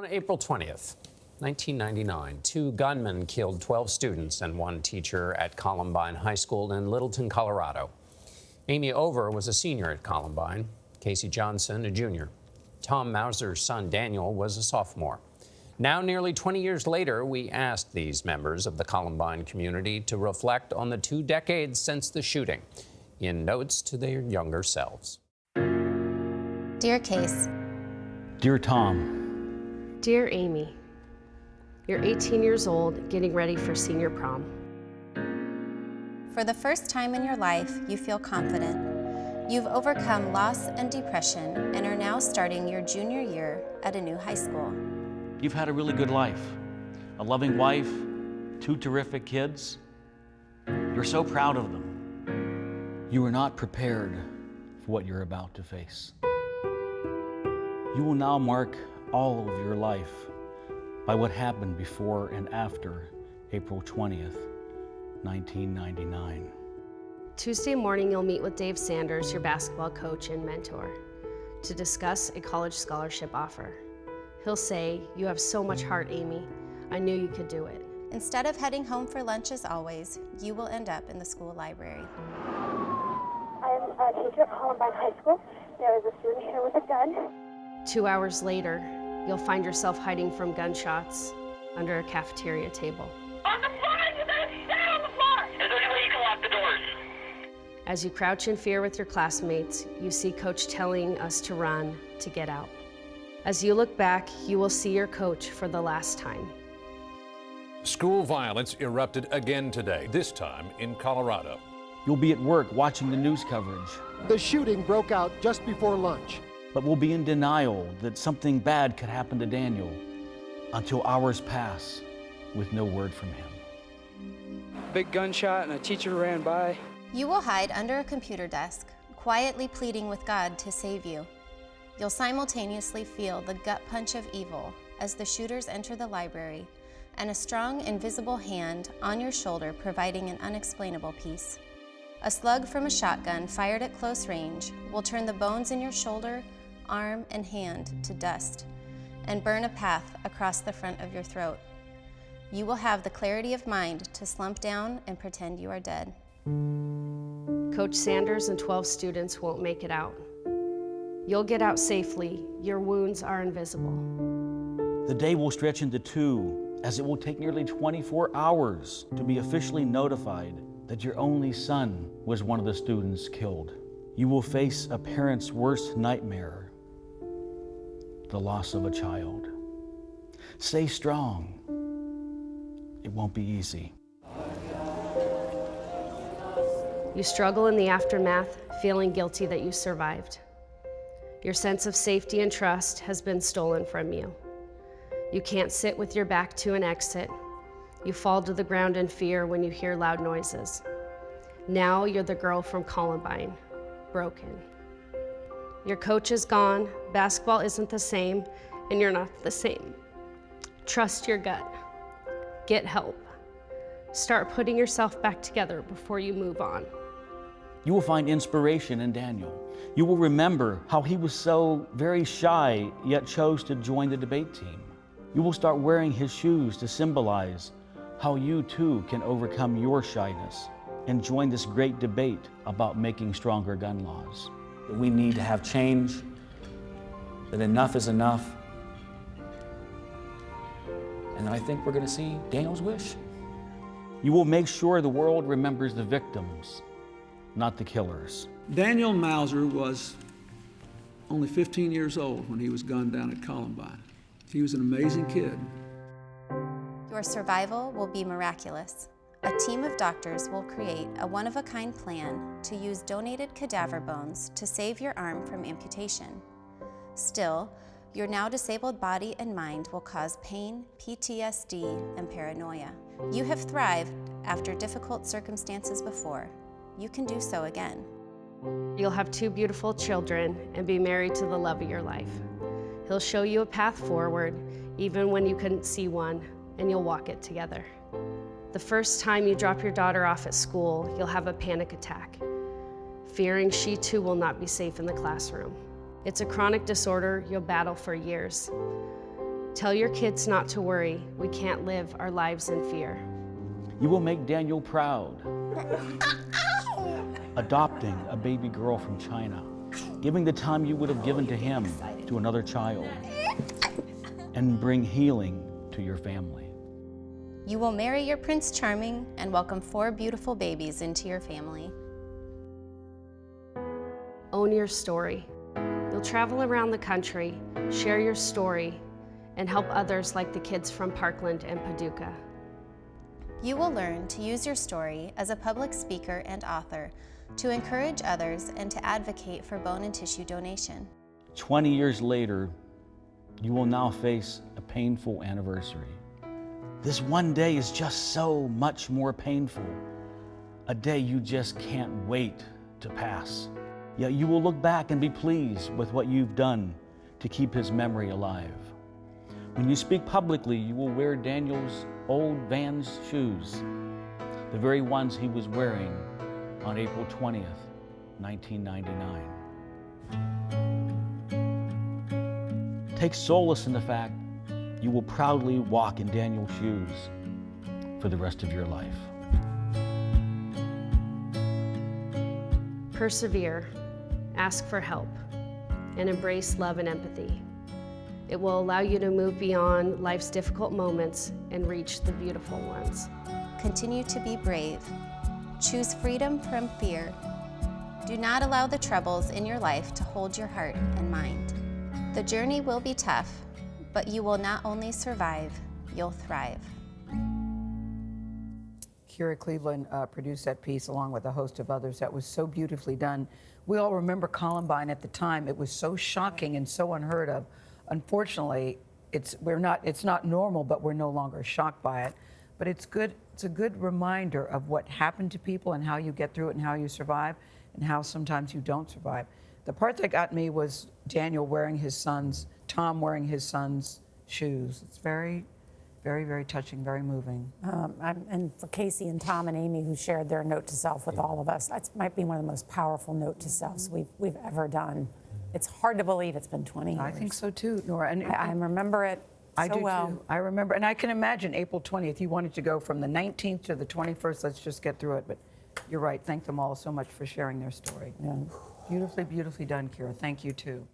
On April 20th, 1999, two gunmen killed 12 students and one teacher at Columbine High School in Littleton, Colorado. Amy Over was a senior at Columbine, Kacey Johnson a junior. Tom Mauser's son Daniel was a sophomore. Now, nearly 20 years later, we asked these members of the Columbine community to reflect on the 2 decades since the shooting in notes to their younger selves. Dear Case. Dear Tom. Dear Amy, you're 18 years old, getting ready for senior prom. For the first time in your life, you feel confident. You've overcome loss and depression and are now starting your junior year at a new high school. You've had a really good life, a loving wife, 2 terrific kids. You're so proud of them. You are not prepared for what you're about to face. You will now mark all of your life by what happened before and after April 20th, 1999. Tuesday morning, you'll meet with Dave Sanders, your basketball coach and mentor, to discuss a college scholarship offer. He'll say, "You have so much heart, Amy. I knew you could do it." Instead of heading home for lunch as always, you will end up in the school library. I am a teacher at Columbine High School. There is a student here with a gun. 2 hours later, you'll find yourself hiding from gunshots under a cafeteria table. On the floor! You better stay on the floor! Is there any way you can lock the doors? As you crouch in fear with your classmates, you see Coach telling us to run, to get out. As you look back, you will see your coach for the last time. School violence erupted again today, this time in Colorado. You'll be at work watching the news coverage, The shooting broke out just before lunch. but will be in denial that something bad could happen to Daniel until hours pass with no word from him. Big gunshot and a teacher ran by. You will hide under a computer desk, quietly pleading with God to save you. You'll simultaneously feel the gut punch of evil as the shooters enter the library and a strong, invisible hand on your shoulder providing an unexplainable peace. A slug from a shotgun fired at close range will turn the bones in your shoulder, arm, and hand to dust and burn a path across the front of your throat. You will have the clarity of mind to slump down and pretend you are dead. Coach Sanders and 12 students won't make it out. You'll get out safely. Your wounds are invisible. The day will stretch into 2, as it will take nearly 24 hours to be officially notified that your only son was one of the students killed. You will face a parent's worst nightmare, the loss of a child. Stay strong. It won't be easy. You struggle in the aftermath, feeling guilty that you survived. Your sense of safety and trust has been stolen from you. You can't sit with your back to an exit. You fall to the ground in fear when you hear loud noises. Now you're the girl from Columbine, broken. Your coach is gone, basketball isn't the same, and you're not the same. Trust your gut. Get help. Start putting yourself back together before you move on. You will find inspiration in Daniel. You will remember how he was so very shy, yet chose to join the debate team. You will start wearing his shoes to symbolize how you too can overcome your shyness and join this great debate about making stronger gun laws. We need to have change, that enough is enough. And I think we're going to see Daniel's wish. You will make sure the world remembers the victims, not the killers. Daniel Mauser was only 15 years old when he was gunned down at Columbine. He was an amazing kid. Your survival will be miraculous. A team of doctors will create a one-of-a-kind plan to use donated cadaver bones to save your arm from amputation. Still, your now disabled body and mind will cause pain, PTSD, and paranoia. You have thrived after difficult circumstances before. You can do so again. You'll have 2 beautiful children and be married to the love of your life. He'll show you a path forward, even when you couldn't see one, and you'll walk it together. The first time you drop your daughter off at school, you'll have a panic attack, fearing she too will not be safe in the classroom. It's a chronic disorder you'll battle for years. Tell your kids not to worry. We can't live our lives in fear. You will make Daniel proud, adopting a baby girl from China, giving the time you would have given to him to another child, and bring healing to your family. You will marry your Prince Charming and welcome 4 beautiful babies into your family. Own your story. You'll travel around the country, share your story, and help others like the kids from Parkland and Paducah. You will learn to use your story as a public speaker and author to encourage others and to advocate for bone and tissue donation. 20 years later, you will now face a painful anniversary. This one day is just so much more painful, a day you just can't wait to pass. Yet you will look back and be pleased with what you've done to keep his memory alive. When you speak publicly, you will wear Daniel's old Vans shoes, the very ones he was wearing on April 20th, 1999. Take solace in the fact you will proudly walk in Daniel's shoes for the rest of your life. Persevere, ask for help, and embrace love and empathy. It will allow you to move beyond life's difficult moments and reach the beautiful ones. Continue to be brave. Choose freedom from fear. Do not allow the troubles in your life to hold your heart and mind. The journey will be tough, but you will not only survive, you'll thrive. Kira Cleveland produced that piece along with a host of others. That was so beautifully done. We all remember Columbine at the time. It was so shocking and so unheard of. Unfortunately, it's not normal, but we're no longer shocked by it. But it's good. It's a good reminder of what happened to people and how you get through it and how you survive and how sometimes you don't survive. The part that got me was Daniel wearing Tom wearing his son's shoes. It's very, very, very touching, very moving. And for Kacey and Tom and Amy, who shared their note to self with all of us, that might be one of the most powerful note to selves we've ever done. It's hard to believe it's been 20 years. I think so too, Norah. And I remember it so well. Too. I remember, and I can imagine April 20th. You wanted to go from the 19th to the 21st. Let's just get through it. But you're right. Thank them all so much for sharing their story. Yeah. Beautifully, beautifully done, Kira. Thank you too.